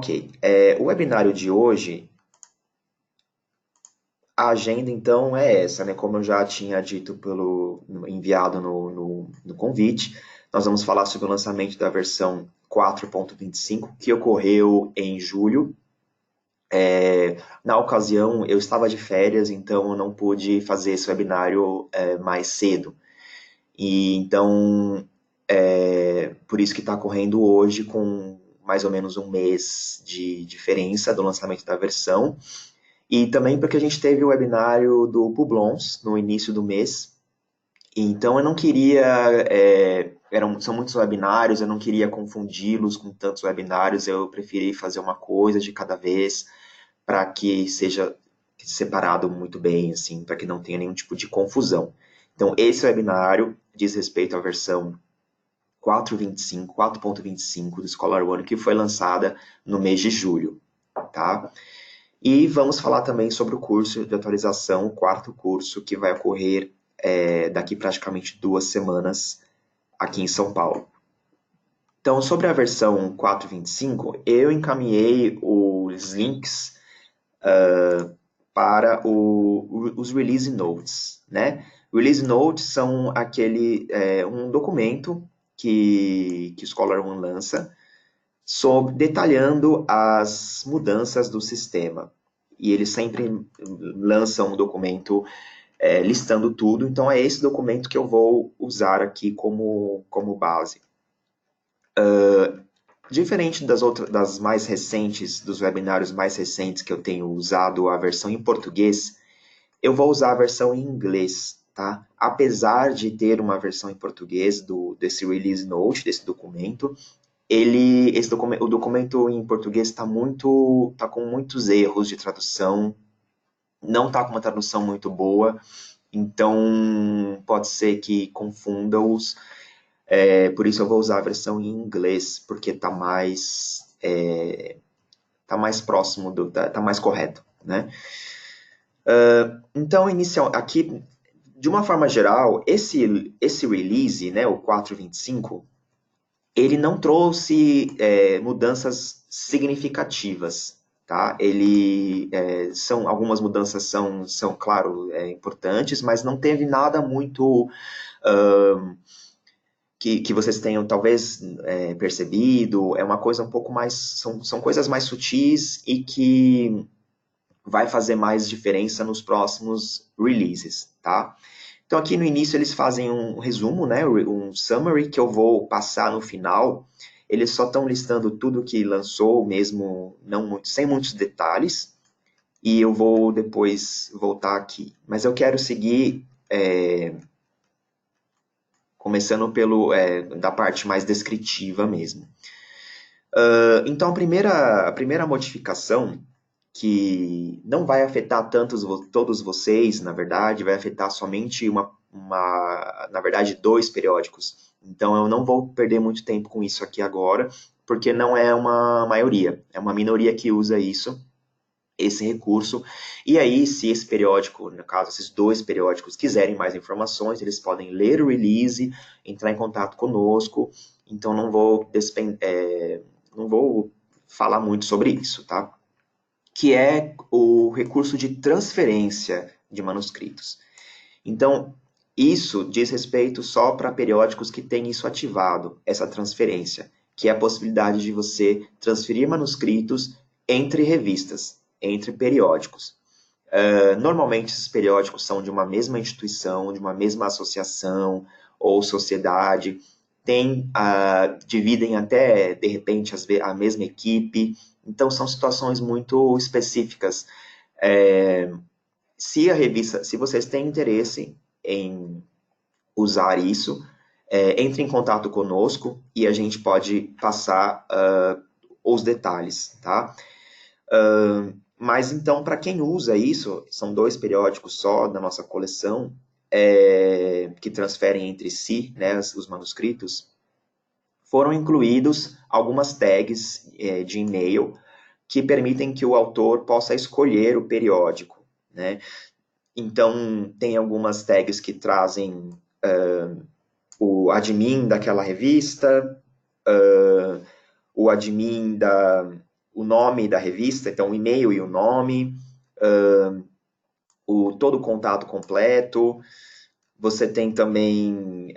Ok, o webinário de hoje, a agenda então é essa, né? Como eu já tinha dito enviado no convite, nós vamos falar sobre o lançamento da versão 4.25, que ocorreu em julho. Na ocasião, eu estava de férias, então eu não pude fazer esse webinário mais cedo. E então, por isso que está correndo hoje com mais ou menos um mês de diferença do lançamento da versão. E também porque a gente teve o webinário do Publons no início do mês. Então eu não queria, são muitos webinários, eu não queria confundi-los com tantos webinários, eu preferi fazer uma coisa de cada vez para que seja separado muito bem, assim, para que não tenha nenhum tipo de confusão. Então esse webinário diz respeito à versão 4.25 do Scholar One, que foi lançada no mês de julho, tá? E vamos falar também sobre o curso de atualização, o quarto curso, que vai ocorrer daqui praticamente 2 semanas aqui em São Paulo. Então, sobre a versão 4.25, eu encaminhei os links para os Release Notes, né? Release Notes são um documento que o Scholar One lança, detalhando as mudanças do sistema. E eles sempre lançam um documento listando tudo, então é esse documento que eu vou usar aqui como base. Diferente das mais recentes, dos webinários mais recentes que eu tenho usado a versão em português, eu vou usar a versão em inglês, tá? Apesar de ter uma versão em português desse Release Note, desse documento, o documento em português está com muitos erros de tradução, não está com uma tradução muito boa, então pode ser que confunda-os. Por isso eu vou usar a versão em inglês, porque está mais próximo, está mais correto, né? Então, aqui, de uma forma geral, esse release, né, o 4.25, ele não trouxe mudanças significativas, tá? Algumas mudanças são claro, importantes, mas não teve nada muito que vocês tenham talvez percebido. É uma coisa um pouco mais, são coisas mais sutis e que vai fazer mais diferença nos próximos releases, tá? Então aqui no início eles fazem um resumo, né, um summary que eu vou passar no final. Eles só estão listando tudo que lançou mesmo, sem muitos detalhes, e eu vou depois voltar aqui. Mas eu quero seguir começando da parte mais descritiva mesmo. Então a primeira modificação, que não vai afetar todos vocês, na verdade, vai afetar somente na verdade, 2 periódicos. Então eu não vou perder muito tempo com isso aqui agora, porque não é uma maioria, é uma minoria que usa esse recurso. E aí, se esse periódico, no caso, esses 2 periódicos quiserem mais informações, eles podem ler o release, entrar em contato conosco. Então não vou falar muito sobre isso, tá? Que é o recurso de transferência de manuscritos. Então, isso diz respeito só para periódicos que têm isso ativado, essa transferência, que é a possibilidade de você transferir manuscritos entre revistas, entre periódicos. Normalmente, esses periódicos são de uma mesma instituição, de uma mesma associação ou sociedade, dividem até, de repente, a mesma equipe. Então, são situações muito específicas. Se vocês têm interesse em usar isso, entre em contato conosco e a gente pode passar os detalhes, tá? Mas então, para quem usa isso, são 2 periódicos só da nossa coleção, que transferem entre si, né, os manuscritos. Foram incluídos algumas tags de e-mail que permitem que o autor possa escolher o periódico, né? Então, tem algumas tags que trazem o admin daquela revista, o admin o nome da revista, então o e-mail e o nome, todo o contato completo. Você tem também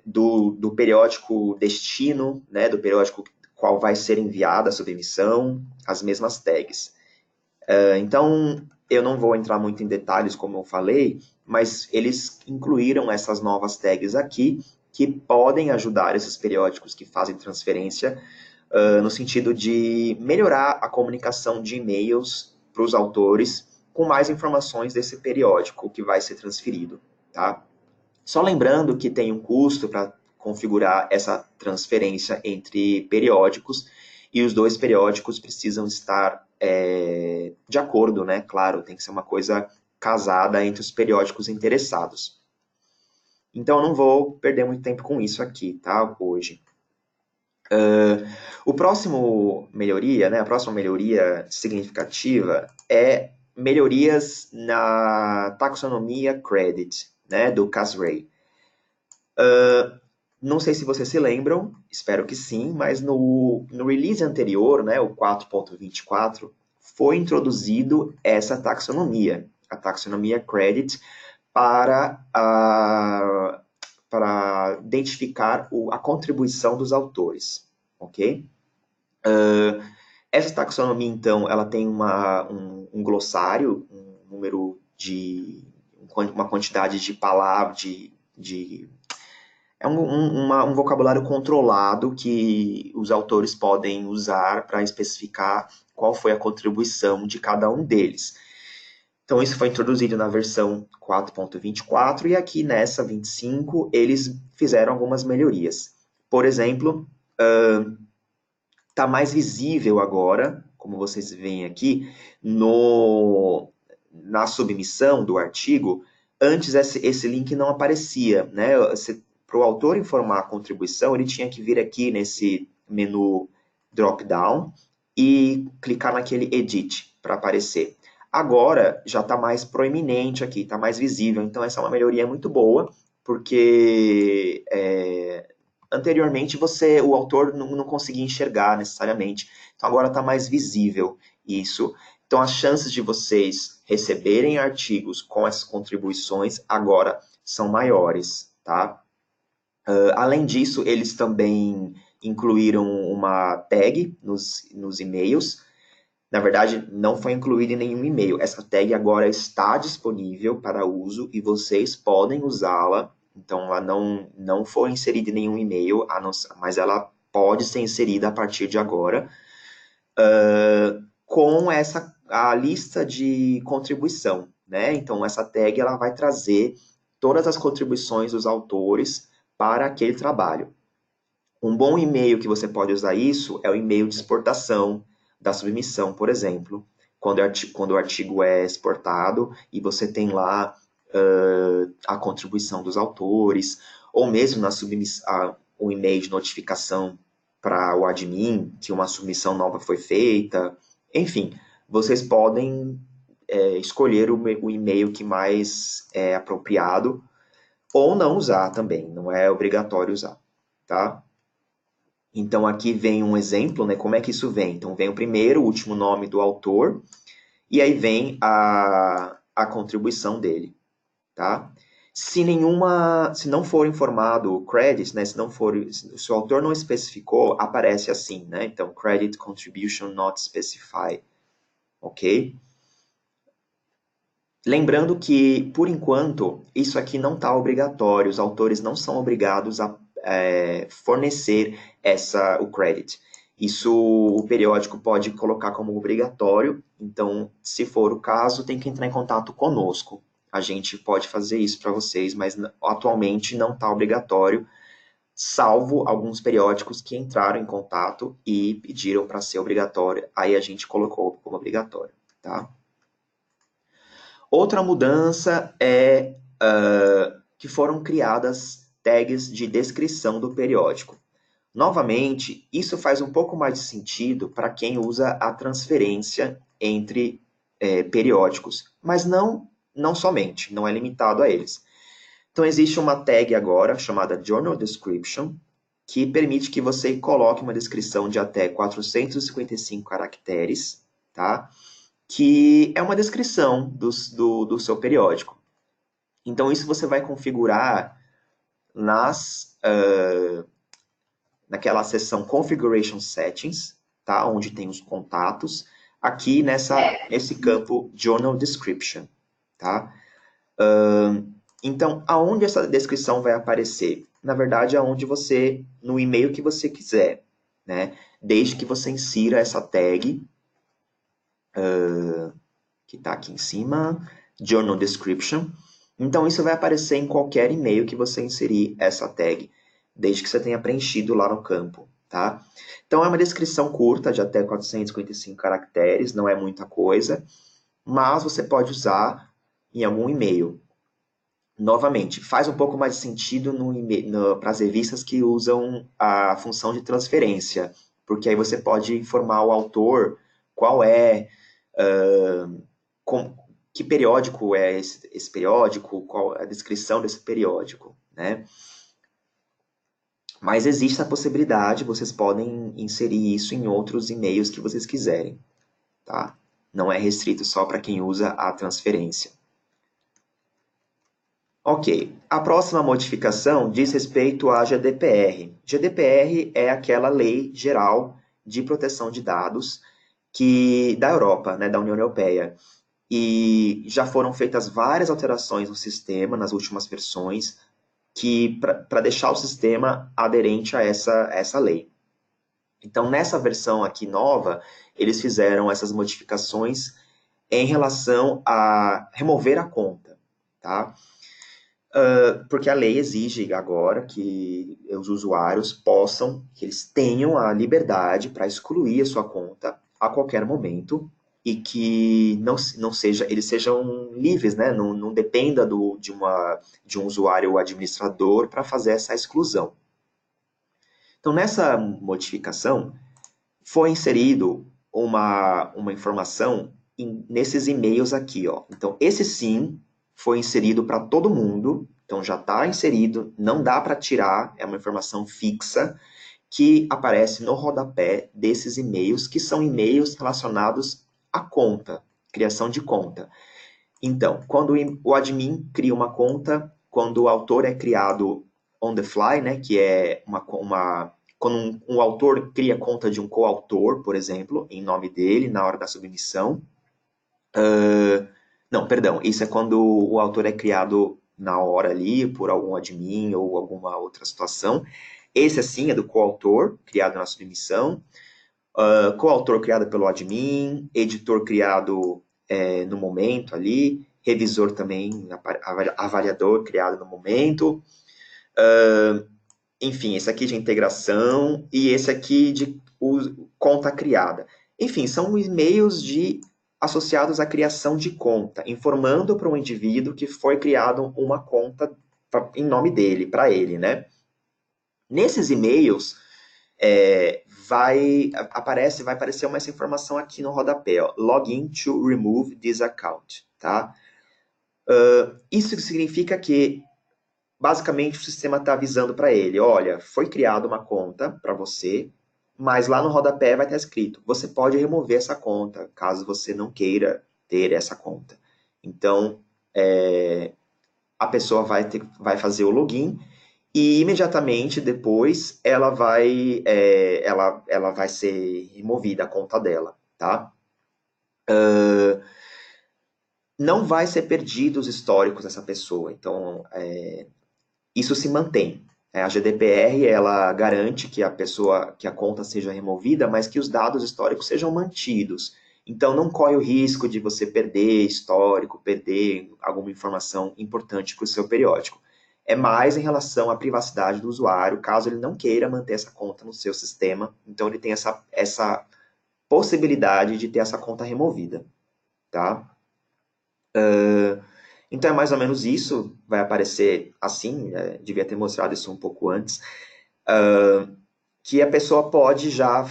do periódico destino, né, do periódico qual vai ser enviada a submissão, as mesmas tags. Então, eu não vou entrar muito em detalhes, como eu falei, mas eles incluíram essas novas tags aqui, que podem ajudar esses periódicos que fazem transferência, no sentido de melhorar a comunicação de e-mails para os autores com mais informações desse periódico que vai ser transferido, tá? Só lembrando que tem um custo para configurar essa transferência entre periódicos e os dois periódicos precisam estar de acordo, né? Claro, tem que ser uma coisa casada entre os periódicos interessados. Então, eu não vou perder muito tempo com isso aqui, tá? Hoje. O próximo melhoria, né? A próxima melhoria significativa é melhorias na taxonomia credit, né? Do Casray. Não sei se vocês se lembram, espero que sim, mas no release anterior, né, o 4.24, foi introduzido essa taxonomia, a taxonomia credit, para identificar a contribuição dos autores, ok? Essa taxonomia, então, ela tem um glossário, um número de uma quantidade de palavras, é um vocabulário controlado que os autores podem usar para especificar qual foi a contribuição de cada um deles. Então, isso foi introduzido na versão 4.24 e aqui nessa 25 eles fizeram algumas melhorias. Por exemplo, está mais visível agora, como vocês veem aqui, na submissão do artigo. Antes esse link não aparecia, né? Para o autor informar a contribuição, ele tinha que vir aqui nesse menu drop-down e clicar naquele Edit para aparecer. Agora já está mais proeminente aqui, está mais visível. Então essa é uma melhoria muito boa, porque anteriormente o autor não conseguia enxergar necessariamente. Então agora está mais visível isso. Então as chances de vocês receberem artigos com essas contribuições agora são maiores, tá? Além disso, eles também incluíram uma tag nos e-mails. Na verdade, não foi incluída em nenhum e-mail. Essa tag agora está disponível para uso e vocês podem usá-la. Então, ela não foi inserida em nenhum e-mail, mas ela pode ser inserida a partir de agora, com a lista de contribuição, né? Então, essa tag ela vai trazer todas as contribuições dos autores para aquele trabalho. Um bom e-mail que você pode usar isso é o e-mail de exportação da submissão, por exemplo, quando o artigo é exportado e você tem lá a contribuição dos autores, ou mesmo um e-mail de notificação para o admin que uma submissão nova foi feita. Enfim, vocês podem escolher o e-mail que mais é apropriado ou não usar também, não é obrigatório usar, tá? Então, aqui vem um exemplo, né? Como é que isso vem? Então, vem o primeiro, o último nome do autor, e aí vem a contribuição dele, tá? Se não for informado o credit, né? Se o autor não especificou, aparece assim, né? Então, credit contribution not specified, ok? Lembrando que, por enquanto, isso aqui não está obrigatório, os autores não são obrigados a fornecer o credit. Isso o periódico pode colocar como obrigatório, então, se for o caso, tem que entrar em contato conosco. A gente pode fazer isso para vocês, mas atualmente não está obrigatório, salvo alguns periódicos que entraram em contato e pediram para ser obrigatório, aí a gente colocou como obrigatório, tá? Outra mudança é que foram criadas tags de descrição do periódico. Novamente, isso faz um pouco mais de sentido para quem usa a transferência entre periódicos, mas não somente, não é limitado a eles. Então, existe uma tag agora chamada Journal Description, que permite que você coloque uma descrição de até 455 caracteres, tá? Que é uma descrição do seu periódico. Então, isso você vai configurar naquela seção Configuration Settings, tá? Onde tem os contatos, aqui nesse campo Journal Description, tá? Então, aonde essa descrição vai aparecer? Na verdade, aonde você, no e-mail que você quiser, né? Desde que você insira essa tag, que está aqui em cima, Journal Description. Então, isso vai aparecer em qualquer e-mail que você inserir essa tag, desde que você tenha preenchido lá no campo, tá? Então, é uma descrição curta, de até 455 caracteres, não é muita coisa, mas você pode usar em algum e-mail. Novamente, faz um pouco mais de sentido para as revistas que usam a função de transferência, porque aí você pode informar o autor qual é, que periódico é esse periódico, qual a descrição desse periódico, né? Mas existe a possibilidade, vocês podem inserir isso em outros e-mails que vocês quiserem, tá? Não é restrito só para quem usa a transferência. Ok, a próxima modificação diz respeito à GDPR. GDPR é aquela lei geral de proteção de dados da Europa, né, da União Europeia. E já foram feitas várias alterações no sistema, nas últimas versões, para deixar o sistema aderente a essa lei. Então, nessa versão aqui nova, eles fizeram essas modificações em relação a remover a conta, tá? Porque a lei exige agora que os usuários que eles tenham a liberdade para excluir a sua conta a qualquer momento e que não seja, eles sejam livres, né? Não dependa de um usuário ou administrador para fazer essa exclusão. Então, nessa modificação, foi inserido uma informação nesses e-mails aqui, ó. Então, esse sim foi inserido para todo mundo, então já está inserido, não dá para tirar, é uma informação fixa que aparece no rodapé desses e-mails, que são e-mails relacionados à conta, criação de conta. Então, quando o admin cria uma conta, quando o autor é criado on the fly, né, que é quando um autor cria conta de um coautor, por exemplo, em nome dele, na hora da submissão. Não, perdão, isso é quando o autor é criado na hora ali, por algum admin ou alguma outra situação. Esse, assim, é do coautor, criado na submissão. Coautor criado pelo admin, editor criado no momento ali, revisor também, avaliador criado no momento. Enfim, esse aqui de integração e esse aqui de conta criada. Enfim, são e-mails associados à criação de conta, informando para um indivíduo que foi criado uma conta em nome dele, para ele, né? Nesses e-mails, vai aparecer essa informação aqui no rodapé, ó, login to remove this account, tá? Isso significa que basicamente o sistema está avisando para ele, olha, foi criada uma conta para você, mas lá no rodapé vai estar escrito, você pode remover essa conta, caso você não queira ter essa conta. Então, a pessoa vai fazer o login e imediatamente depois ela vai ser removida a conta dela, tá? Não vai ser perdido os históricos dessa pessoa, então isso se mantém. A GDPR ela garante que a conta seja removida, mas que os dados históricos sejam mantidos. Então não corre o risco de você perder histórico, perder alguma informação importante para o seu periódico. É mais em relação à privacidade do usuário, caso ele não queira manter essa conta no seu sistema, então ele tem essa possibilidade de ter essa conta removida, tá? Então é mais ou menos isso, vai aparecer assim, devia ter mostrado isso um pouco antes, que a pessoa pode já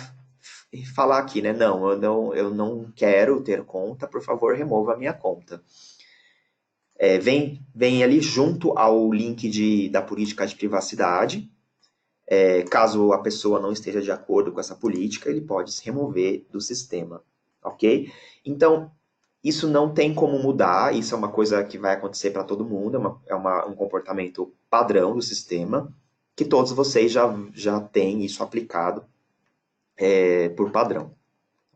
falar aqui, né? Não, eu não quero ter conta, por favor, remova a minha conta. Vem ali junto ao link da política de privacidade, Caso a pessoa não esteja de acordo com essa política, ele pode se remover do sistema, ok? Então, isso não tem como mudar, isso é uma coisa que vai acontecer para todo mundo, um comportamento padrão do sistema, que todos vocês já têm isso aplicado por padrão,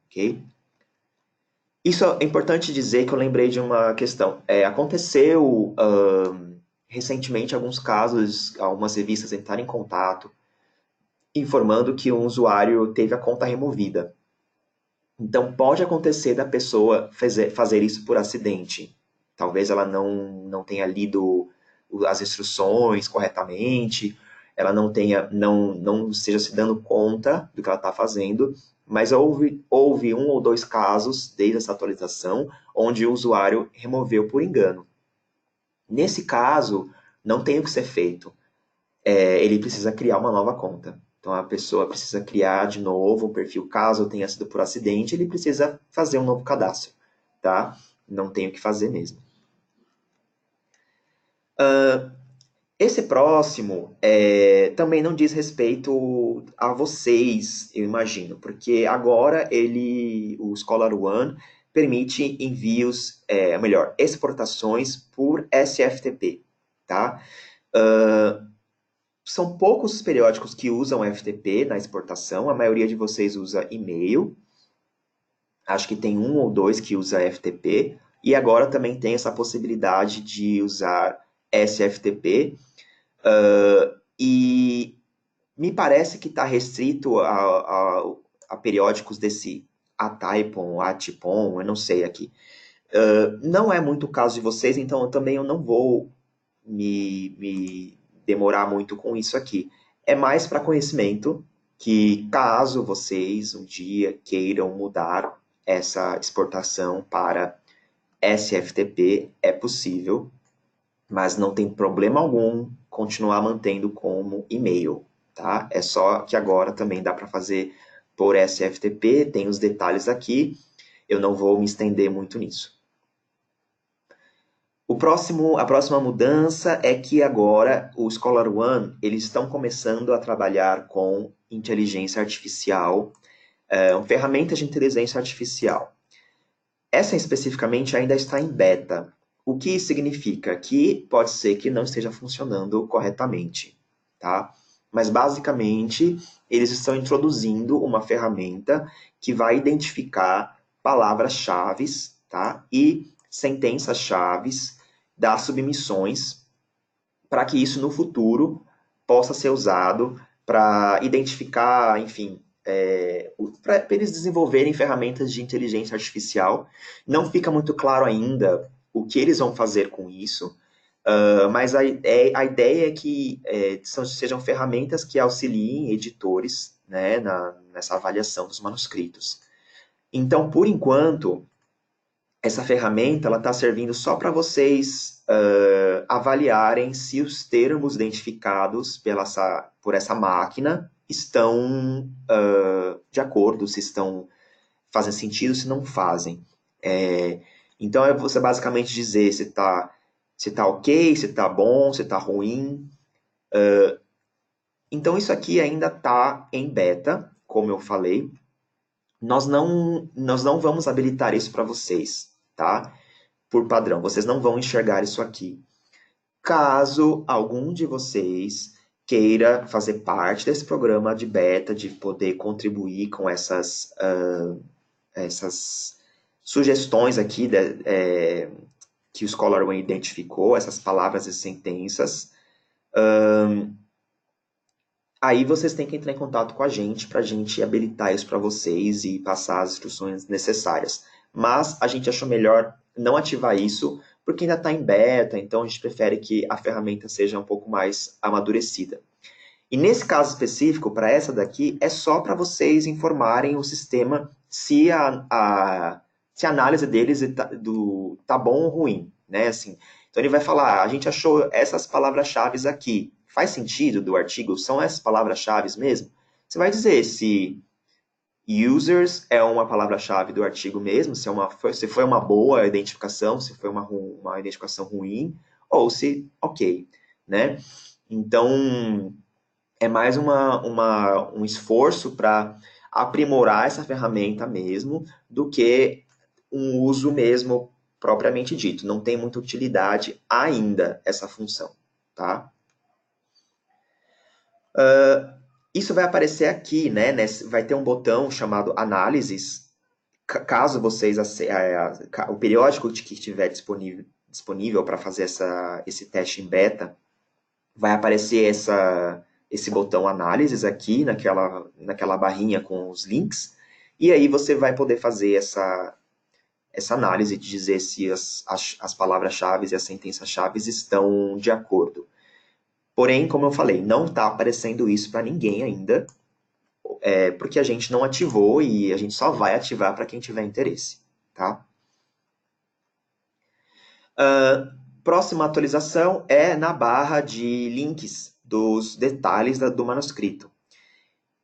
ok? Isso é importante dizer que eu lembrei de uma questão. Aconteceu recentemente alguns casos, algumas revistas entraram em contato informando que um usuário teve a conta removida. Então, pode acontecer da pessoa fazer isso por acidente. Talvez ela não tenha lido as instruções corretamente, ela não esteja se dando conta do que ela está fazendo, mas houve um ou dois casos, desde essa atualização, onde o usuário removeu por engano. Nesse caso, não tem o que ser feito. Ele precisa criar uma nova conta. Então a pessoa precisa criar de novo um perfil, caso tenha sido por acidente, ele precisa fazer um novo cadastro, tá? Não tem o que fazer mesmo. Esse próximo também não diz respeito a vocês, eu imagino, porque agora o Scholar One permite envios, melhor, exportações por SFTP, tá? São poucos os periódicos que usam FTP na exportação, a maioria de vocês usa e-mail, acho que tem um ou dois que usa FTP, e agora também tem essa possibilidade de usar SFTP, e me parece que está restrito a periódicos desse ATypon, ATPON, eu não sei aqui. Não é muito o caso de vocês, então eu não vou me demorar muito com isso aqui. É mais para conhecimento que, caso vocês um dia queiram mudar essa exportação para SFTP, é possível, mas não tem problema algum continuar mantendo como e-mail, tá? É só que agora também dá para fazer por SFTP, tem os detalhes aqui, eu não vou me estender muito nisso. A próxima mudança é que agora o Scholar One, eles estão começando a trabalhar com inteligência artificial, ferramentas de inteligência artificial. Essa especificamente ainda está em beta, o que significa que pode ser que não esteja funcionando corretamente, tá? Mas basicamente eles estão introduzindo uma ferramenta que vai identificar palavras-chave, tá? E sentenças-chave das submissões, para que isso no futuro possa ser usado para identificar, enfim, para eles desenvolverem ferramentas de inteligência artificial. Não fica muito claro ainda o que eles vão fazer com isso, mas a ideia é que sejam ferramentas que auxiliem editores, né, nessa avaliação dos manuscritos. Então, por enquanto, essa ferramenta está servindo só para vocês avaliarem se os termos identificados por essa máquina estão de acordo, se estão fazem sentido, se não fazem. Então é você basicamente dizer se tá ok, se tá bom, se tá ruim. Então isso aqui ainda está em beta, como eu falei. Nós não vamos habilitar isso para vocês, tá? Por padrão, vocês não vão enxergar isso aqui. Caso algum de vocês queira fazer parte desse programa de beta, de poder contribuir com essas sugestões aqui que o Scholar One identificou, essas palavras e sentenças, aí vocês têm que entrar em contato com a gente para a gente habilitar isso para vocês e passar as instruções necessárias. Mas a gente achou melhor não ativar isso, porque ainda está em beta, então a gente prefere que a ferramenta seja um pouco mais amadurecida. E nesse caso específico, para essa daqui, é só para vocês informarem o sistema se a análise deles tá bom ou ruim, né? Assim, então ele vai falar, a gente achou essas palavras-chave aqui. Faz sentido do artigo? São essas palavras-chave mesmo? Você vai dizer se users é uma palavra-chave do artigo mesmo, se foi uma boa identificação, se foi uma identificação ruim, ou se ok, né? Então, é mais um esforço para aprimorar essa ferramenta mesmo, do que um uso mesmo propriamente dito. Não tem muita utilidade ainda essa função, tá? Isso vai aparecer aqui, né? Vai ter um botão chamado Análises. Caso vocês o periódico que estiver disponível para fazer esse teste em beta, vai aparecer esse botão Análises aqui naquela barrinha com os links, e aí você vai poder fazer essa análise de dizer se as palavras-chave e as sentenças-chave estão de acordo. Porém, como eu falei, não está aparecendo isso para ninguém ainda, porque a gente não ativou e a gente só vai ativar para quem tiver interesse, tá? Próxima atualização é na barra de links dos detalhes do manuscrito.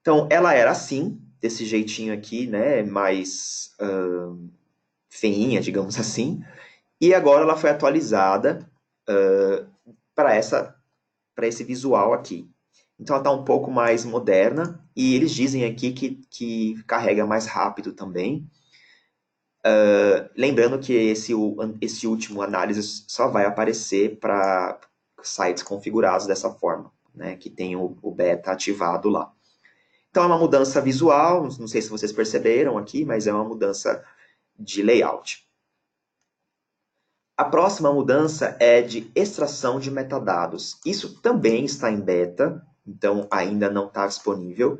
Então, ela era assim, desse jeitinho aqui, né, mais feinha, digamos assim, e agora ela foi atualizada para esse visual aqui. Então ela está um pouco mais moderna, e eles dizem aqui que carrega mais rápido também. Lembrando que esse último análise só vai aparecer para sites configurados dessa forma, né, que tem o beta ativado lá. Então é uma mudança visual, não sei se vocês perceberam aqui, mas é uma mudança de layout. A próxima mudança é de extração de metadados. Isso também está em beta, então ainda não está disponível.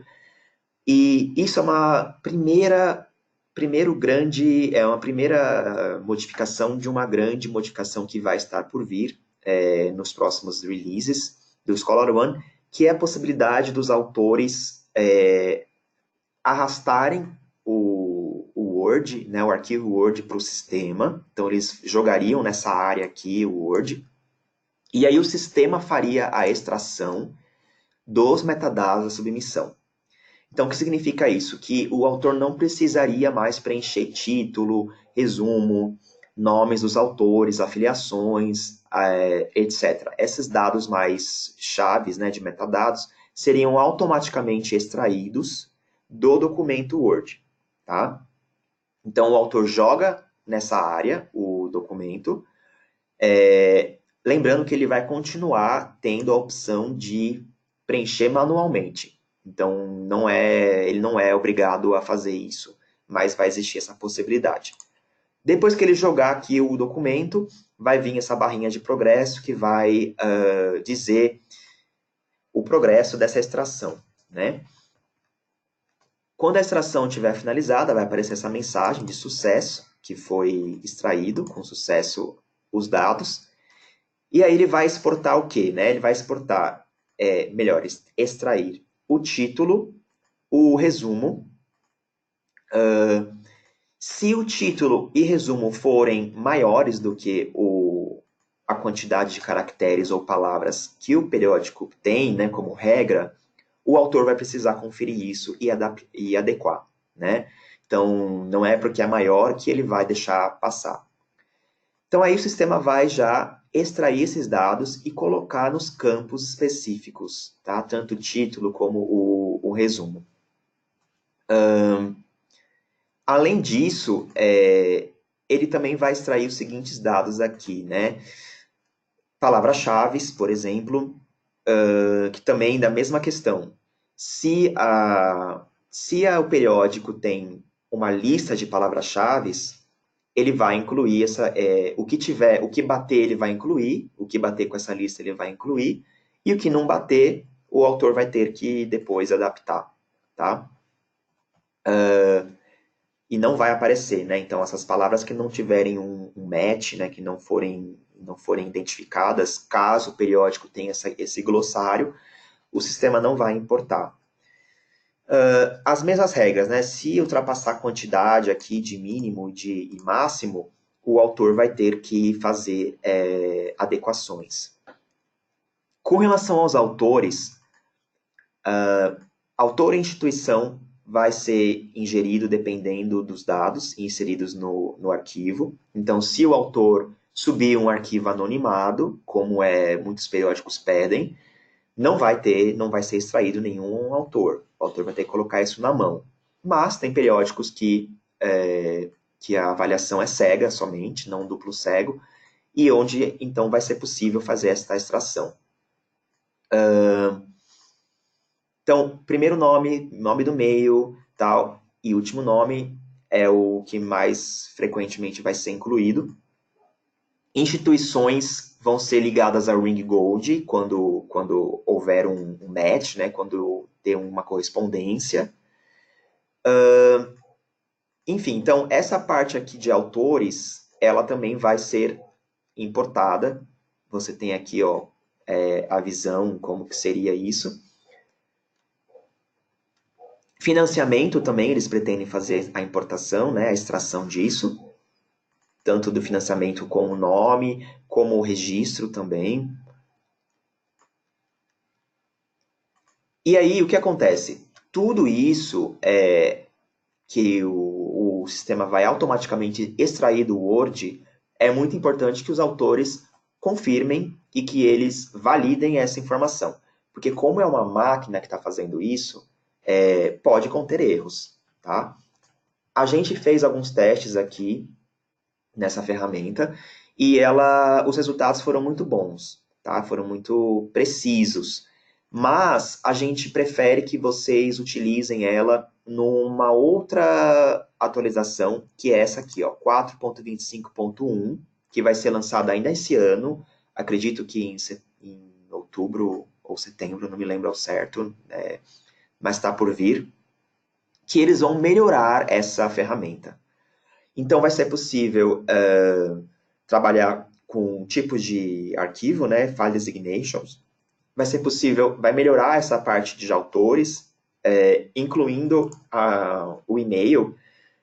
E isso é uma primeira modificação de uma grande modificação que vai estar por vir nos próximos releases do Scholar One, que é a possibilidade dos autores arrastarem o Word, né, o arquivo Word para o sistema. Então eles jogariam nessa área aqui o Word, e aí o sistema faria a extração dos metadados da submissão. Então, o que significa isso? Que o autor não precisaria mais preencher título, resumo, nomes dos autores, afiliações, etc. Esses dados mais chaves, né, de metadados, seriam automaticamente extraídos do documento Word, tá? Então, o autor joga nessa área o documento, lembrando que ele vai continuar tendo a opção de preencher manualmente. Então, ele não é obrigado a fazer isso, mas vai existir essa possibilidade. Depois que ele jogar aqui o documento, vai vir essa barrinha de progresso que vai dizer o progresso dessa extração, né? Quando a extração estiver finalizada, vai aparecer essa mensagem de sucesso, que foi extraído com sucesso os dados. E aí ele vai exportar o quê? Né? Ele vai exportar, extrair o título, o resumo. Se o título e resumo forem maiores do que a quantidade de caracteres ou palavras que o periódico tem, né, como regra, o autor vai precisar conferir isso e adequar, né? Então, não é porque é maior que ele vai deixar passar. Então, aí o sistema vai já extrair esses dados e colocar nos campos específicos, tá? Tanto o título como o resumo. Além disso, ele também vai extrair os seguintes dados aqui, né? Palavras-chave, por exemplo, que também da mesma questão. Se o periódico tem uma lista de palavras-chave, ele vai incluir o que bater ele vai incluir, o que bater com essa lista ele vai incluir, e o que não bater, o autor vai ter que depois adaptar, tá? E não vai aparecer, né? Então, essas palavras que não tiverem um match, né, que não forem identificadas, caso o periódico tenha esse glossário, o sistema não vai importar. As mesmas regras, né? Se ultrapassar a quantidade aqui de mínimo e máximo, o autor vai ter que fazer adequações. Com relação aos autores, autor e instituição vai ser ingerido dependendo dos dados inseridos no arquivo. Então, se o autor subir um arquivo anonimado, como muitos periódicos pedem, não vai ser extraído nenhum autor. O autor vai ter que colocar isso na mão. Mas tem periódicos que a avaliação é cega somente, não duplo cego, e onde então vai ser possível fazer esta extração. Então, primeiro nome, nome do meio, tal, e último nome é o que mais frequentemente vai ser incluído. Instituições vão ser ligadas a Ring Gold quando houver um match, né, quando tem uma correspondência. Enfim, então essa parte aqui de autores, ela também vai ser importada. Você tem aqui, ó, a visão, como que seria isso. Financiamento também, eles pretendem fazer a importação, né, a extração disso, tanto do financiamento com o nome, como o registro também. E aí, o que acontece? Tudo isso que o sistema vai automaticamente extrair do Word, é muito importante que os autores confirmem e que eles validem essa informação. Porque como é uma máquina que está fazendo isso, pode conter erros, tá? A gente fez alguns testes aqui nessa ferramenta e os resultados foram muito bons, tá? Foram muito precisos. Mas a gente prefere que vocês utilizem ela numa outra atualização, que é essa aqui, ó, 4.25.1, que vai ser lançada ainda esse ano. Acredito que em outubro ou setembro, não me lembro ao certo, mas está por vir, que eles vão melhorar essa ferramenta. Então, vai ser possível trabalhar com tipos de arquivo, né, file designations. Vai ser possível, vai melhorar essa parte de autores, incluindo o e-mail,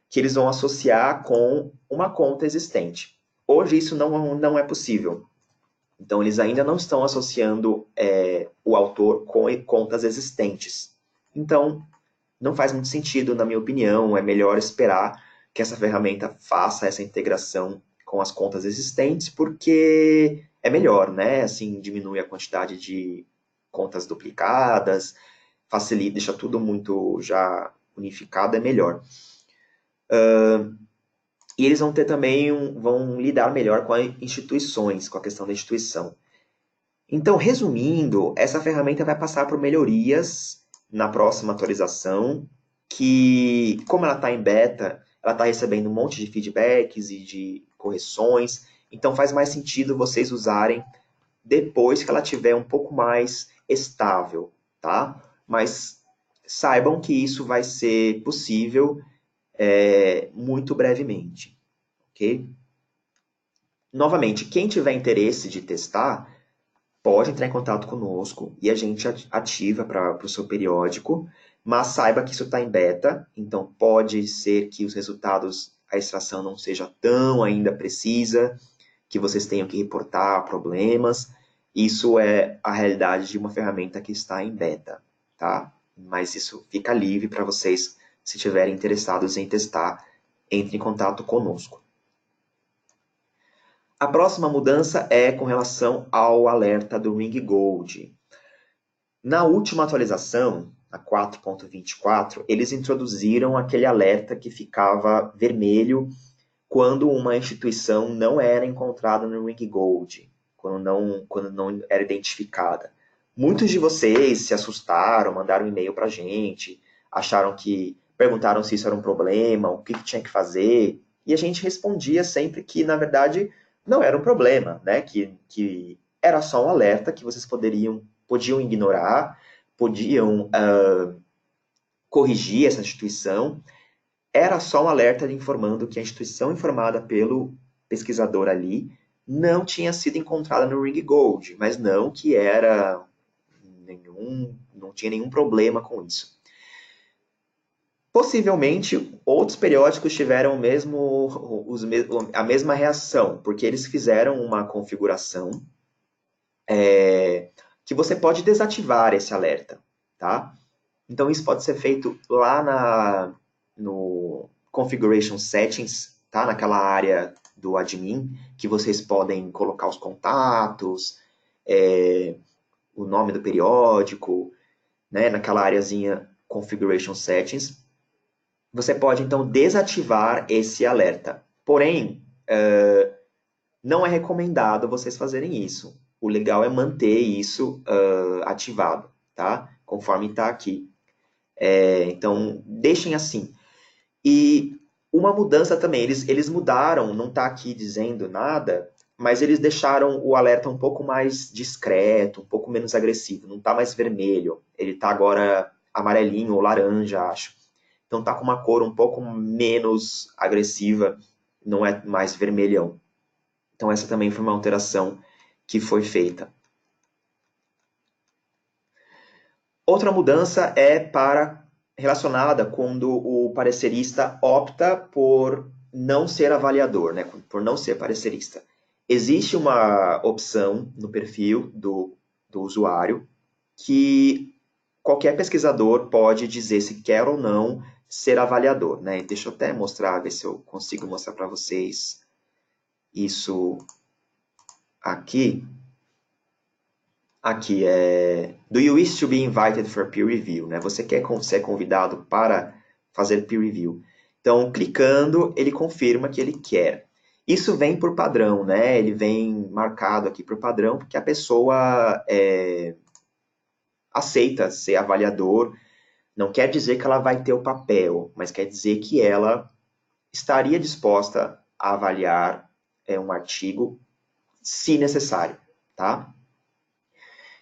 que eles vão associar com uma conta existente. Hoje isso não é possível. Então, eles ainda não estão associando o autor com contas existentes. Então, não faz muito sentido, na minha opinião. É melhor esperar que essa ferramenta faça essa integração com as contas existentes, porque é melhor, né? Assim, diminui a quantidade de contas duplicadas, facilita, deixa tudo muito já unificado, é melhor. E eles vão ter também, vão lidar melhor com as instituições, com a questão da instituição. Então, resumindo, essa ferramenta vai passar por melhorias na próxima atualização, que, como ela está em beta, ela está recebendo um monte de feedbacks e de correções, então faz mais sentido vocês usarem depois que ela tiver um pouco mais estável, tá? Mas saibam que isso vai ser possível muito brevemente, ok? Novamente, quem tiver interesse de testar, pode entrar em contato conosco e a gente ativa para o seu periódico, mas saiba que isso está em beta, então pode ser que os resultados, a extração não seja tão ainda precisa, que vocês tenham que reportar problemas. Isso é a realidade de uma ferramenta que está em beta, tá? Mas isso fica livre para vocês, se estiverem interessados em testar, entre em contato conosco. A próxima mudança é com relação ao alerta do Ring Gold. Na última atualização, a 4.24, eles introduziram aquele alerta que ficava vermelho quando uma instituição não era encontrada no Ring Gold, quando não era identificada. Muitos de vocês se assustaram, mandaram um e-mail para a gente, perguntaram se isso era um problema, o que tinha que fazer, e a gente respondia sempre que, na verdade, não era um problema, né? Que era só um alerta que vocês podiam ignorar, podiam corrigir essa instituição. Era só um alerta informando que a instituição informada pelo pesquisador ali não tinha sido encontrada no Ring Gold, mas não que não tinha nenhum problema com isso. Possivelmente, outros periódicos tiveram a mesma reação, porque eles fizeram uma configuração que você pode desativar esse alerta, tá? Então, isso pode ser feito lá no Configuration Settings, tá? Naquela área do admin, que vocês podem colocar os contatos, o nome do periódico, né, naquela areazinha Configuration Settings, você pode então desativar esse alerta. Porém, não é recomendado vocês fazerem isso. O legal é manter isso ativado, tá? Conforme está aqui. Então, deixem assim. E uma mudança também, eles mudaram, não está aqui dizendo nada, mas eles deixaram o alerta um pouco mais discreto, um pouco menos agressivo. Não está mais vermelho, ele está agora amarelinho ou laranja, acho. Então está com uma cor um pouco menos agressiva, não é mais vermelhão. Então essa também foi uma alteração que foi feita. Outra mudança é relacionada quando o parecerista opta por não ser avaliador, né, por não ser parecerista. Existe uma opção no perfil do usuário que qualquer pesquisador pode dizer se quer ou não ser avaliador, né? Deixa eu até mostrar, ver se eu consigo mostrar para vocês isso aqui. Aqui é Do you wish to be invited for peer review? Né? Você quer ser convidado para fazer peer review? Então, clicando, ele confirma que ele quer. Isso vem por padrão, né? Ele vem marcado aqui por padrão, porque a pessoa aceita ser avaliador. Não quer dizer que ela vai ter o papel, mas quer dizer que ela estaria disposta a avaliar um artigo, se necessário, tá?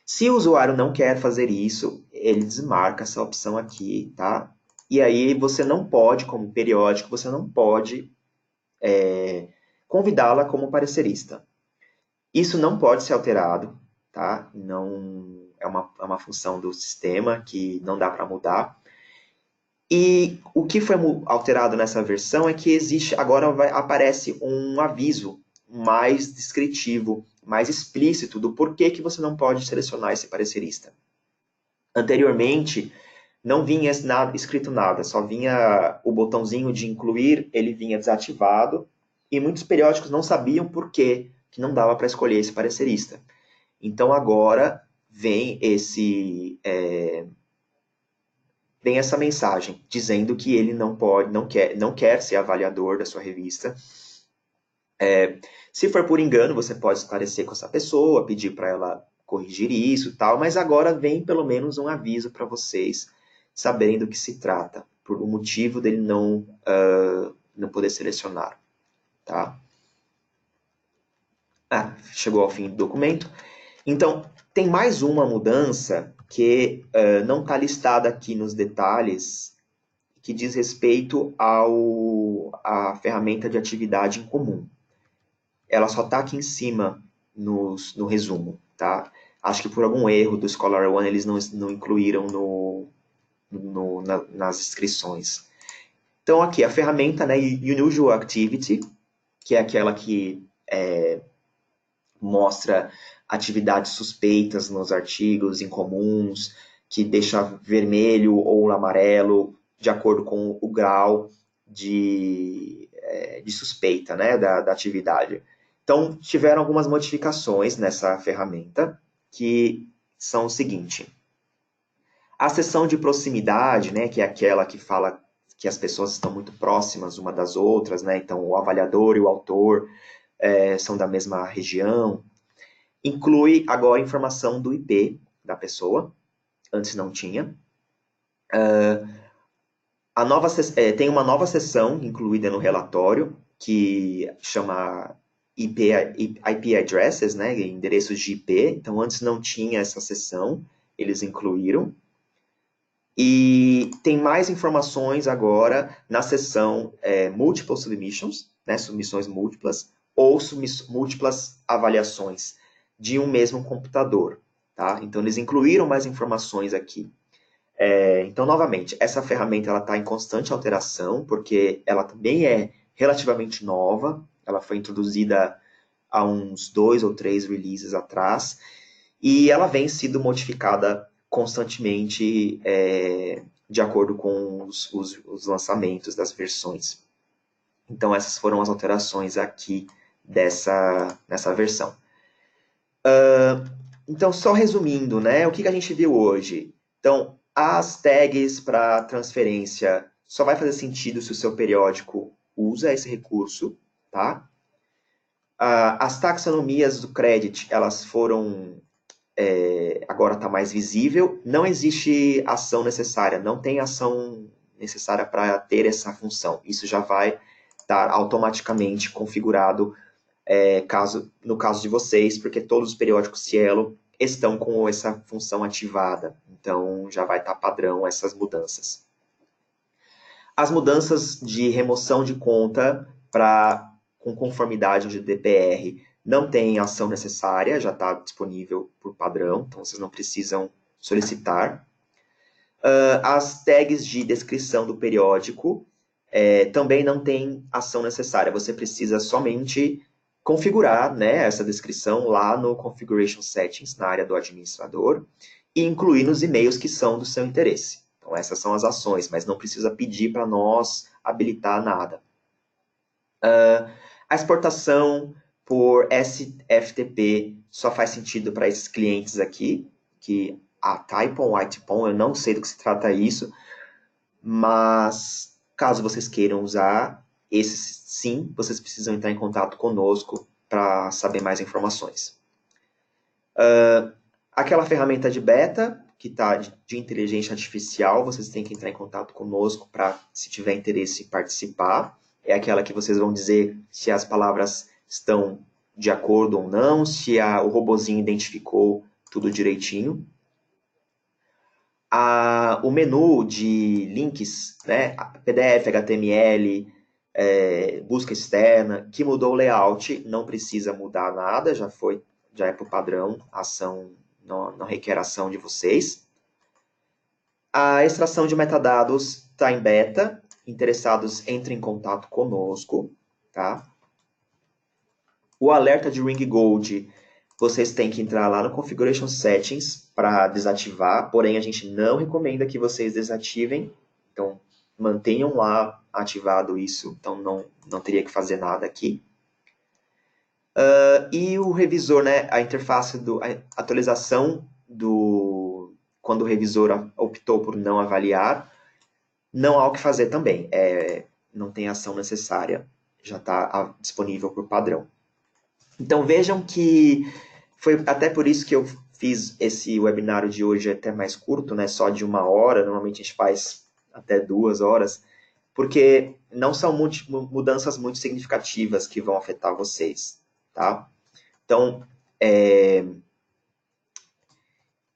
Se o usuário não quer fazer isso, ele desmarca essa opção aqui, tá? E aí você não pode, como periódico, você não pode convidá-la como parecerista. Isso não pode ser alterado, tá? Não é uma função do sistema que não dá para mudar. E o que foi alterado nessa versão é que existe, agora aparece um aviso mais descritivo, mais explícito do porquê que você não pode selecionar esse parecerista. Anteriormente, não vinha escrito nada, só vinha o botãozinho de incluir, ele vinha desativado, e muitos periódicos não sabiam por que não dava para escolher esse parecerista. Então agora vem vem essa mensagem dizendo que ele não quer ser avaliador da sua revista. Se for por engano, você pode esclarecer com essa pessoa, pedir para ela corrigir isso, tal, mas agora vem pelo menos um aviso para vocês saberem do que se trata, por o motivo dele não poder selecionar, tá? Chegou ao fim do documento. Então, tem mais uma mudança que não está listada aqui nos detalhes, que diz respeito à ferramenta de atividade em comum. Ela só está aqui em cima no resumo, tá? Acho que por algum erro do Scholar One eles não incluíram nas inscrições. Então aqui a ferramenta, né, Unusual Activity, que é aquela que mostra atividades suspeitas nos artigos incomuns, que deixa vermelho ou amarelo de acordo com o grau de suspeita, né, da atividade. Então, tiveram algumas modificações nessa ferramenta, que são o seguinte. A seção de proximidade, né, que é aquela que fala que as pessoas estão muito próximas uma das outras, né, então o avaliador e o autor são da mesma região, inclui agora a informação do IP da pessoa, antes não tinha. Tem uma nova seção incluída no relatório, que chama IP addresses, né, endereços de IP. Então, antes não tinha essa seção, eles incluíram. E tem mais informações agora na seção Multiple Submissions, né, submissões múltiplas, ou múltiplas avaliações de um mesmo computador. Tá? Então, eles incluíram mais informações aqui. Então, novamente, essa ferramenta está em constante alteração, porque ela também é relativamente nova, ela foi introduzida há uns 2 ou 3 releases atrás, e ela vem sendo modificada constantemente de acordo com os lançamentos das versões. Então, essas foram as alterações aqui nessa versão. Então, só resumindo, né? O que a gente viu hoje? Então, as tags para transferência só vai fazer sentido se o seu periódico usa esse recurso, tá? As taxonomias do credit, elas foram agora está mais visível. Não existe ação necessária, não tem ação necessária para ter essa função. Isso já vai estar automaticamente configurado no caso de vocês, porque todos os periódicos Cielo estão com essa função ativada. Então já vai estar padrão essas mudanças. As mudanças de remoção de conta com conformidade de DPR não tem ação necessária, já está disponível por padrão, então vocês não precisam solicitar. As tags de descrição do periódico também não tem ação necessária, você precisa somente configurar, né, essa descrição lá no Configuration Settings, na área do administrador, e incluir nos e-mails que são do seu interesse. Então, essas são as ações, mas não precisa pedir para nós habilitar nada. A exportação por SFTP só faz sentido para esses clientes aqui, que a Typon, Whitepon, eu não sei do que se trata isso, mas caso vocês queiram usar, esses sim, vocês precisam entrar em contato conosco para saber mais informações. Aquela ferramenta de beta, que está de inteligência artificial, vocês têm que entrar em contato conosco para, se tiver interesse, participar. É aquela que vocês vão dizer se as palavras estão de acordo ou não, se o robozinho identificou tudo direitinho. O menu de links, né, PDF, HTML, busca externa, que mudou o layout, não precisa mudar nada, já é por padrão, a ação não requer ação de vocês. A extração de metadados está em beta, interessados entrem em contato conosco, tá? O alerta de Ring Gold, vocês têm que entrar lá no Configuration Settings para desativar, porém a gente não recomenda que vocês desativem, então mantenham lá ativado isso, então não teria que fazer nada aqui. E o revisor, né, a interface, a atualização quando o revisor optou por não avaliar, não há o que fazer também, não tem ação necessária, já está disponível por padrão. Então vejam que foi até por isso que eu fiz esse webinário de hoje até mais curto, né, só de 1 hora, normalmente a gente faz até 2 horas, porque não são mudanças muito significativas que vão afetar vocês, tá? Então,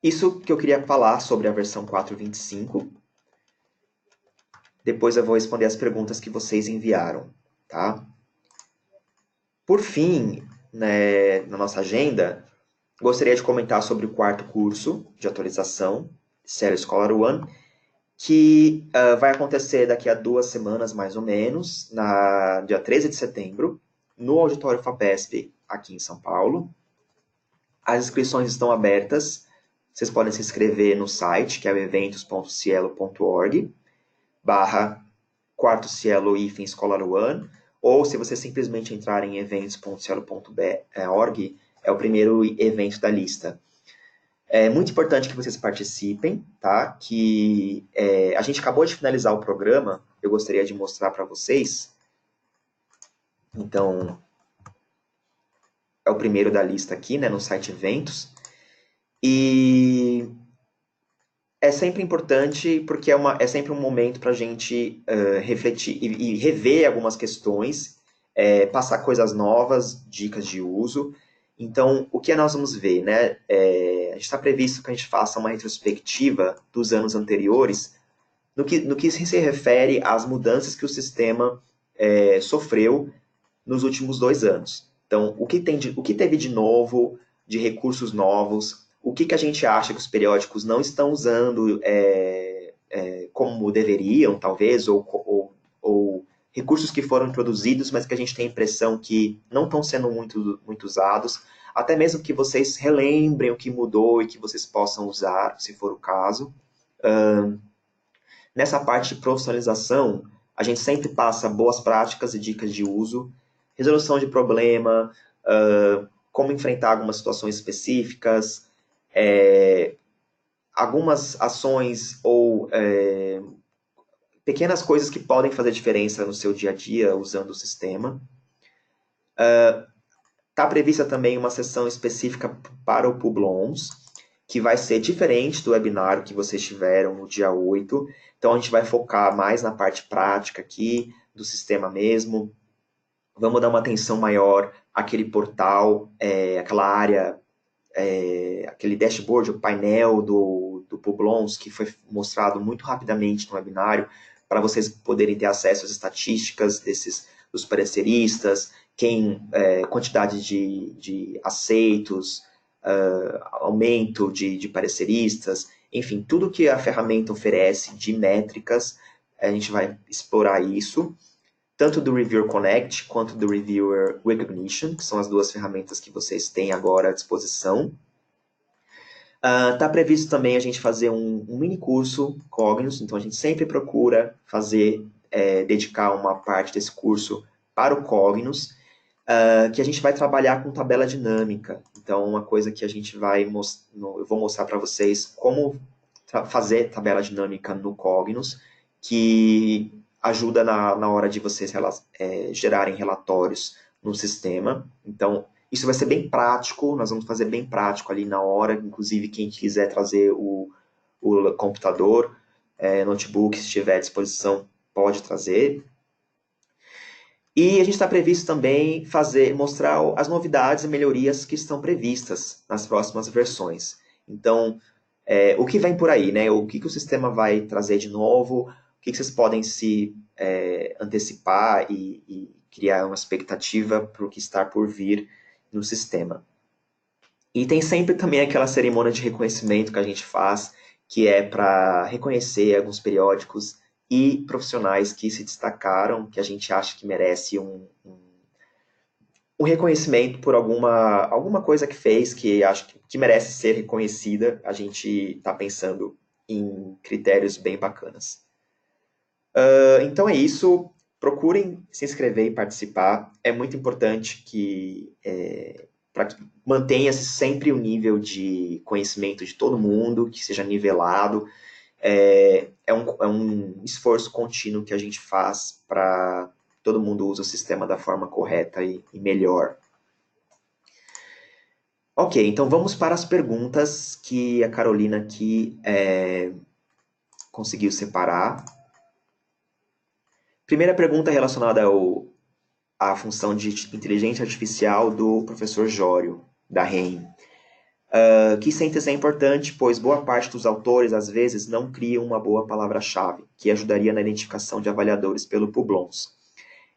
isso que eu queria falar sobre a versão 4.25. Depois eu vou responder as perguntas que vocês enviaram, tá? Por fim, né, na nossa agenda, gostaria de comentar sobre o 4º curso de atualização, Cielo Scholar One, que vai acontecer daqui a 2 semanas, mais ou menos, dia 13 de setembro, no Auditório FAPESP, aqui em São Paulo. As inscrições estão abertas, vocês podem se inscrever no site, que é o eventos.cielo.org, /quarto Cielo Scholar One, ou se você simplesmente entrar em eventos.cielo.org, é o primeiro evento da lista. É muito importante que vocês participem, tá? Que a gente acabou de finalizar o programa, eu gostaria de mostrar para vocês. Então, é o primeiro da lista aqui, né, no site Eventos. E é sempre importante, porque é sempre um momento para a gente refletir e rever algumas questões, passar coisas novas, dicas de uso. Então, o que nós vamos ver, né? A gente está previsto que a gente faça uma retrospectiva dos anos anteriores, no que se refere às mudanças que o sistema sofreu nos últimos 2 anos. Então, o que teve de novo, de recursos novos, o que a gente acha que os periódicos não estão usando como deveriam, talvez, ou recursos que foram introduzidos, mas que a gente tem a impressão que não estão sendo muito usados, até mesmo que vocês relembrem o que mudou e que vocês possam usar, se for o caso. Nessa parte de profissionalização, a gente sempre passa boas práticas e dicas de uso, resolução de problema, como enfrentar algumas situações específicas, algumas ações ou pequenas coisas que podem fazer diferença no seu dia a dia usando o sistema. Está prevista também uma sessão específica para o Publons, que vai ser diferente do webinário que vocês tiveram no dia 8. Então, a gente vai focar mais na parte prática aqui do sistema mesmo. Vamos dar uma atenção maior àquele portal, aquela área, aquele dashboard, o painel do Publons, que foi mostrado muito rapidamente no webinário, para vocês poderem ter acesso às estatísticas dos pareceristas, quantidade de aceitos, aumento de pareceristas, enfim, tudo que a ferramenta oferece de métricas, a gente vai explorar isso, tanto do Reviewer Connect quanto do Reviewer Recognition, que são as duas ferramentas que vocês têm agora à disposição. Está previsto também a gente fazer um mini curso Cognos, então a gente sempre procura dedicar uma parte desse curso para o Cognos, que a gente vai trabalhar com tabela dinâmica. Então, uma coisa que a gente eu vou mostrar para vocês como fazer tabela dinâmica no Cognos, que ajuda na hora de vocês gerarem relatórios no sistema. Então, isso vai ser bem prático, nós vamos fazer bem prático ali na hora, inclusive quem quiser trazer o computador, notebook, se estiver à disposição, pode trazer. E a gente está previsto também mostrar as novidades e melhorias que estão previstas nas próximas versões. Então, o que vem por aí, né? O que o sistema vai trazer de novo, o que vocês podem se antecipar e criar uma expectativa para o que está por vir no sistema. E tem sempre também aquela cerimônia de reconhecimento que a gente faz, que é para reconhecer alguns periódicos e profissionais que se destacaram, que a gente acha que merece um reconhecimento por alguma coisa que fez, que acho que merece ser reconhecida. A gente está pensando em critérios bem bacanas. Então é isso. Procurem se inscrever e participar. É muito importante para que mantenha-se sempre o nível de conhecimento de todo mundo, que seja nivelado. É um esforço contínuo que a gente faz para todo mundo use o sistema da forma correta e melhor. Ok, então vamos para as perguntas que a Carolina aqui conseguiu separar. Primeira pergunta relacionada à função de inteligência artificial do professor Jório, da REM. Que síntese é importante, pois boa parte dos autores, às vezes, não criam uma boa palavra-chave, que ajudaria na identificação de avaliadores pelo Publons.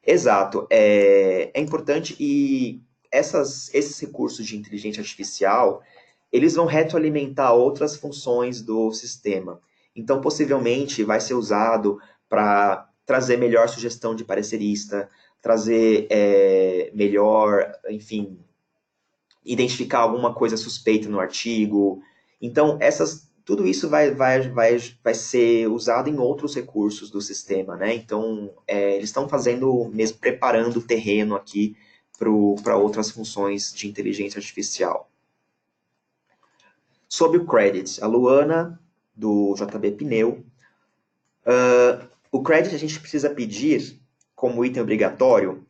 Exato, é importante e esses recursos de inteligência artificial, eles vão retroalimentar outras funções do sistema. Então, possivelmente, vai ser usado para trazer melhor sugestão de parecerista, trazer melhor, enfim, identificar alguma coisa suspeita no artigo. Então, tudo isso vai ser usado em outros recursos do sistema, né? Então, eles estão preparando o terreno aqui para outras funções de inteligência artificial. Sobre o credit, a Luana, do JB Pneu. O credit a gente precisa pedir como item obrigatório.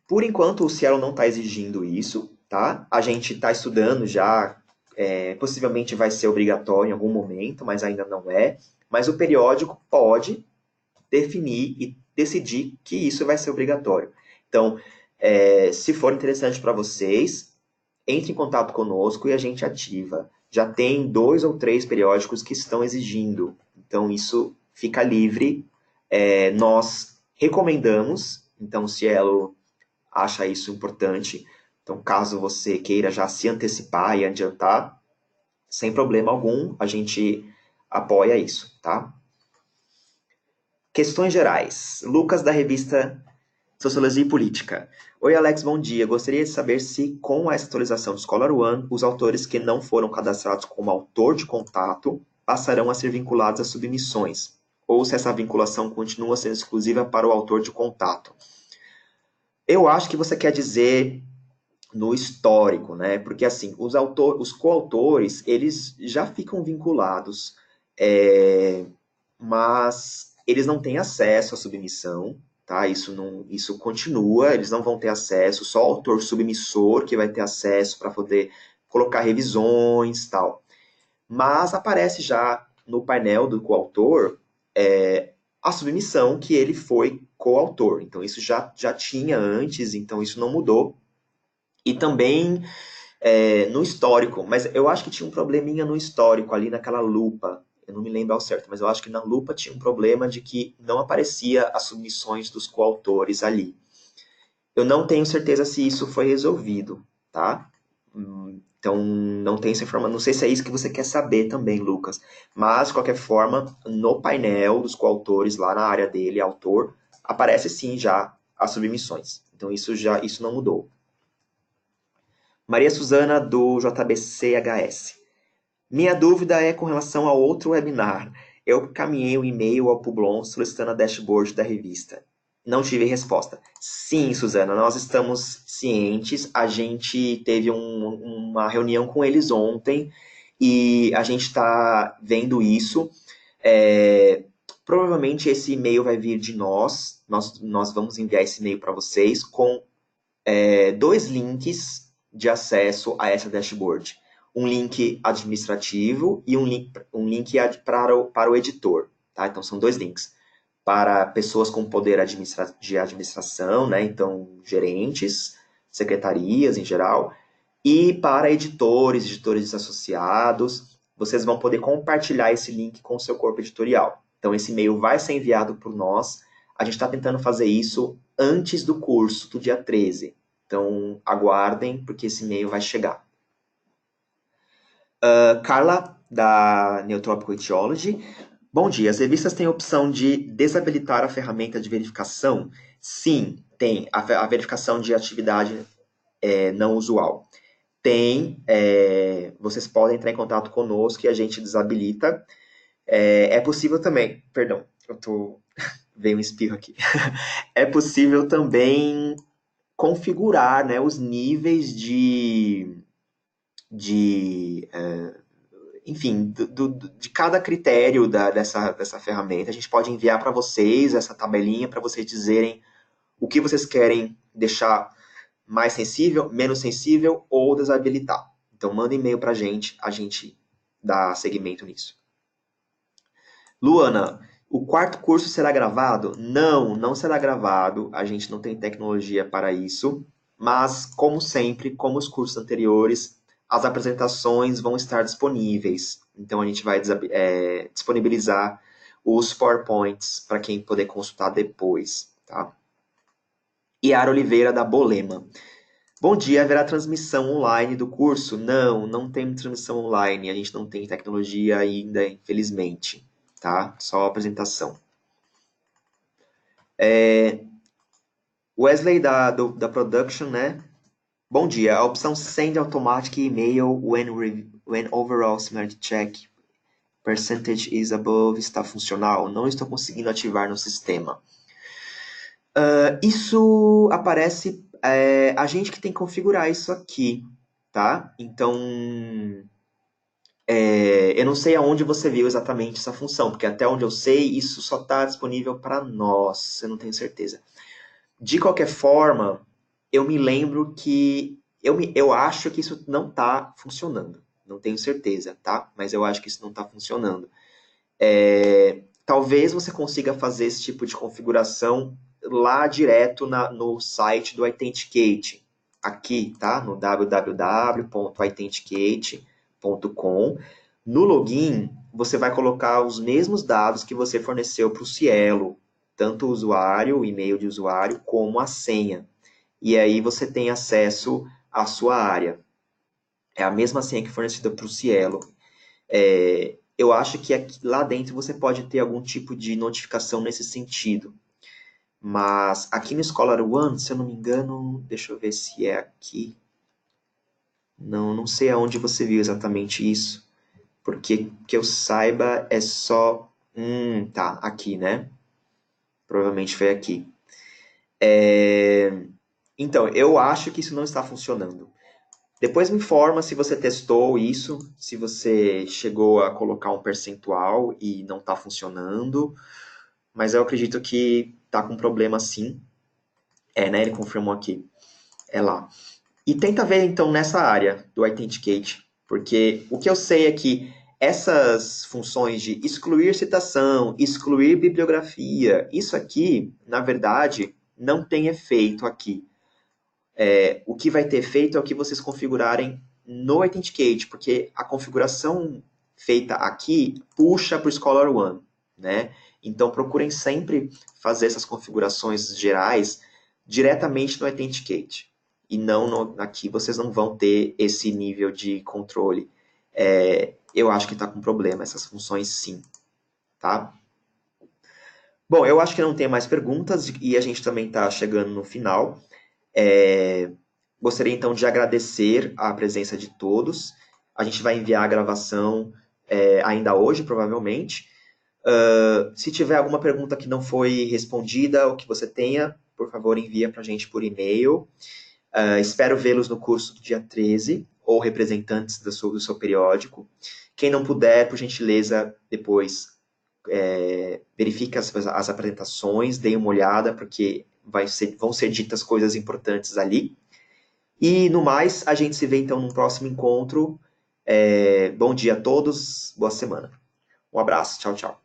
Por enquanto, o Cielo não está exigindo isso, tá? A gente está estudando já, possivelmente vai ser obrigatório em algum momento, mas ainda não é. Mas o periódico pode definir e decidir que isso vai ser obrigatório. Então, se for interessante para vocês, entre em contato conosco e a gente ativa. Já tem 2 ou 3 periódicos que estão exigindo. Então, isso fica livre. Nós recomendamos, então, o Cielo acha isso importante. Então, caso você queira já se antecipar e adiantar, sem problema algum, a gente apoia isso, tá? Questões gerais. Lucas, da revista Sociologia e Política. Oi, Alex, bom dia. Gostaria de saber se, com essa atualização do Scholar One, os autores que não foram cadastrados como autor de contato passarão a ser vinculados às submissões, ou se essa vinculação continua sendo exclusiva para o autor de contato. Eu acho que você quer dizer no histórico, né? Porque assim, os coautores, eles já ficam vinculados, é, mas eles não têm acesso à submissão, tá? Isso continua, eles não vão ter acesso, só o autor submissor que vai ter acesso para poder colocar revisões, tal. Mas aparece já no painel do coautor a submissão que ele foi coautor. Então isso já tinha antes, então isso não mudou. E também no histórico, mas eu acho que tinha um probleminha no histórico, ali naquela lupa. Eu não me lembro ao certo, mas eu acho que na lupa tinha um problema de que não aparecia as submissões dos coautores ali. Eu não tenho certeza se isso foi resolvido, tá? Então, não tenho essa informação. Não sei se é isso que você quer saber também, Lucas. Mas, de qualquer forma, no painel dos coautores, lá na área dele, autor, aparece sim já as submissões. Então, isso não mudou. Maria Suzana, do JBCHS. Minha dúvida é com relação ao outro webinar. Eu caminhei um e-mail ao Publon solicitando a dashboard da revista. Não tive resposta. Sim, Suzana, nós estamos cientes. A gente teve uma reunião com eles ontem e a gente está vendo isso. É, provavelmente esse e-mail vai vir de nós. Nós vamos enviar esse e-mail para vocês com dois links de acesso a essa dashboard. Um link administrativo e um link para o editor. Tá? Então, são dois links. Para pessoas com poder de administração, né? Então, gerentes, secretarias em geral, e para editores associados. Vocês vão poder compartilhar esse link com o seu corpo editorial. Então, esse e-mail vai ser enviado por nós. A gente está tentando fazer isso antes do curso, do dia 13. Então, aguardem, porque esse e-mail vai chegar. Carla, da Neotropical Etiology. Bom dia, as revistas têm a opção de desabilitar a ferramenta de verificação? Sim, tem. A verificação de atividade não usual. Tem, vocês podem entrar em contato conosco e a gente desabilita. É possível também, perdão, veio um espirro aqui. É possível também configurar, né, os níveis de enfim, de cada critério dessa ferramenta. A gente pode enviar para vocês essa tabelinha para vocês dizerem o que vocês querem deixar mais sensível, menos sensível ou desabilitar. Então, manda e-mail para a gente dá seguimento nisso. Luana, o quarto curso será gravado? Não, não será gravado. A gente não tem tecnologia para isso. Mas, como sempre, como os cursos anteriores, as apresentações vão estar disponíveis. Então, a gente vai disponibilizar os PowerPoints para quem poder consultar depois. Tá? Yara Oliveira, da Bolema. Bom dia, haverá transmissão online do curso? Não, não tem transmissão online. A gente não tem tecnologia ainda, infelizmente. Tá? Só apresentação. Wesley, da Production, né? Bom dia. A opção Send Automatic Email when overall similarity check percentage is above está funcional. Não estou conseguindo ativar no sistema. Isso aparece... a gente que tem que configurar isso aqui, tá? Então... eu não sei aonde você viu exatamente essa função, porque até onde eu sei, isso só está disponível para nós. Eu não tenho certeza. De qualquer forma, eu me lembro que... Eu acho que isso não está funcionando. Não tenho certeza, tá? Mas eu acho que isso não está funcionando. Talvez você consiga fazer esse tipo de configuração lá direto no site do Authenticate. Aqui, tá? No www.authenticate.com. No login, você vai colocar os mesmos dados que você forneceu para o Cielo, tanto o usuário, o e-mail de usuário, como a senha. E aí você tem acesso à sua área. É a mesma senha que é fornecida para o Cielo. Eu acho que lá dentro você pode ter algum tipo de notificação nesse sentido. Mas aqui no Scholar One, se eu não me engano, deixa eu ver se é aqui. Não sei aonde você viu exatamente isso. Porque que eu saiba é só... tá, aqui, né? Provavelmente foi aqui. Então, eu acho que isso não está funcionando. Depois me informa se você testou isso, se você chegou a colocar um percentual e não está funcionando, mas eu acredito que está com problema sim. É, né? Ele confirmou aqui. É lá. E tenta ver então nessa área do Authenticate, porque o que eu sei é que essas funções de excluir citação, excluir bibliografia, isso aqui, na verdade, não tem efeito aqui. O que vai ter efeito é o que vocês configurarem no Authenticate, porque a configuração feita aqui puxa para o Scholar One, né? Então procurem sempre fazer essas configurações gerais diretamente no Authenticate. E não aqui vocês não vão ter esse nível de controle. Eu acho que está com problema, essas funções sim, tá? Bom, eu acho que não tem mais perguntas e a gente também está chegando no final. É, Gostaria então de agradecer a presença de todos. A gente vai enviar a gravação ainda hoje, provavelmente. Se tiver alguma pergunta que não foi respondida ou que você tenha, por favor, envia para a gente por e-mail. Espero vê-los no curso do dia 13 ou representantes do seu periódico. Quem não puder, por gentileza, depois verifique as apresentações, dê uma olhada, porque vão ser ditas coisas importantes ali. E no mais, a gente se vê então no próximo encontro. Bom dia a todos, boa semana. Um abraço, tchau, tchau.